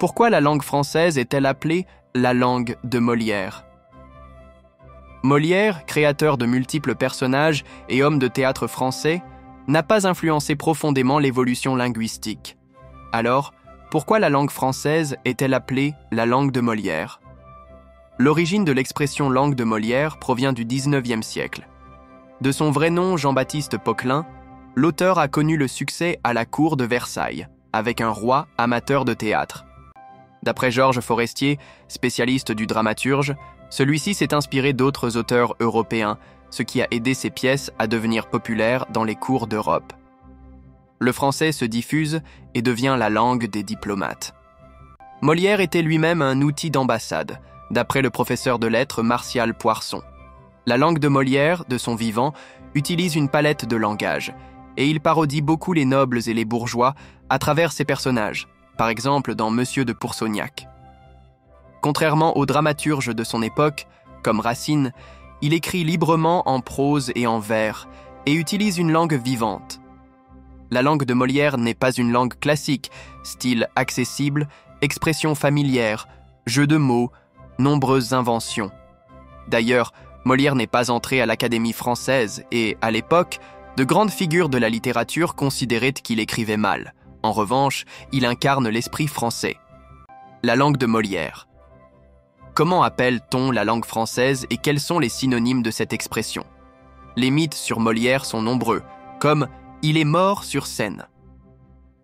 Pourquoi la langue française est-elle appelée la langue de Molière? Molière, créateur de multiples personnages et homme de théâtre français, n'a pas influencé profondément l'évolution linguistique. Alors, pourquoi la langue française est-elle appelée la langue de Molière? L'origine de l'expression langue de Molière provient du XIXe siècle. De son vrai nom Jean-Baptiste Poquelin, l'auteur a connu le succès à la cour de Versailles, avec un roi amateur de théâtre. D'après Georges Forestier, spécialiste du dramaturge, celui-ci s'est inspiré d'autres auteurs européens, ce qui a aidé ses pièces à devenir populaires dans les cours d'Europe. Le français se diffuse et devient la langue des diplomates. Molière était lui-même un outil d'ambassade, d'après le professeur de lettres Martial Poirson. La langue de Molière, de son vivant, utilise une palette de langage, et il parodie beaucoup les nobles et les bourgeois à travers ses personnages, par exemple dans Monsieur de Pourceaugnac. Contrairement aux dramaturges de son époque, comme Racine, il écrit librement en prose et en vers, et utilise une langue vivante. La langue de Molière n'est pas une langue classique, style accessible, expression familière, jeu de mots, nombreuses inventions. D'ailleurs, Molière n'est pas entré à l'Académie française et, à l'époque, de grandes figures de la littérature considéraient qu'il écrivait mal. En revanche, il incarne l'esprit français. La langue de Molière. Comment appelle-t-on la langue française et quels sont les synonymes de cette expression? Les mythes sur Molière sont nombreux, comme « il est mort sur scène ».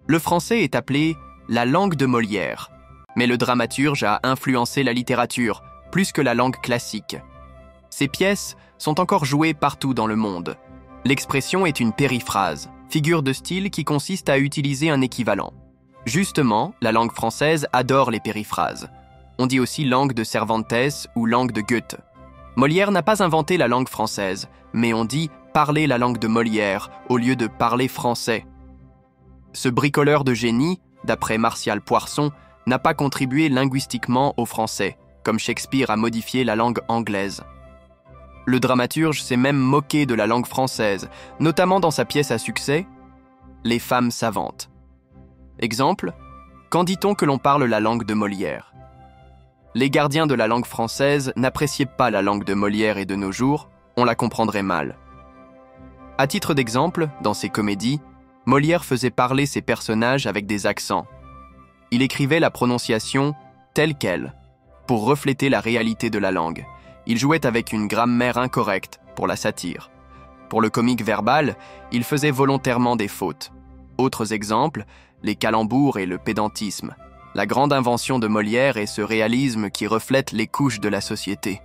Le français est appelé la langue de Molière, mais le dramaturge a influencé la littérature, plus que la langue classique. Ces pièces sont encore jouées partout dans le monde. L'expression est une périphrase, figure de style qui consiste à utiliser un équivalent. Justement, la langue française adore les périphrases. On dit aussi langue de Cervantes ou langue de Goethe. Molière n'a pas inventé la langue française, mais on dit parler la langue de Molière au lieu de parler français. Ce bricoleur de génie, d'après Martial Poirson, n'a pas contribué linguistiquement au français, comme Shakespeare a modifié la langue anglaise. Le dramaturge s'est même moqué de la langue française, notamment dans sa pièce à succès, Les femmes savantes. Exemple, quand dit-on que l'on parle la langue de Molière? Les gardiens de la langue française n'appréciaient pas la langue de Molière et de nos jours, on la comprendrait mal. À titre d'exemple, dans ses comédies, Molière faisait parler ses personnages avec des accents. Il écrivait la prononciation telle quelle, pour refléter la réalité de la langue. Il jouait avec une grammaire incorrecte pour la satire. Pour le comique verbal, il faisait volontairement des fautes. Autres exemples, les calembours et le pédantisme. La grande invention de Molière est ce réalisme qui reflète les couches de la société.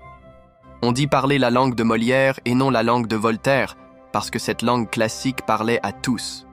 On dit parler la langue de Molière et non la langue de Voltaire, parce que cette langue classique parlait à tous.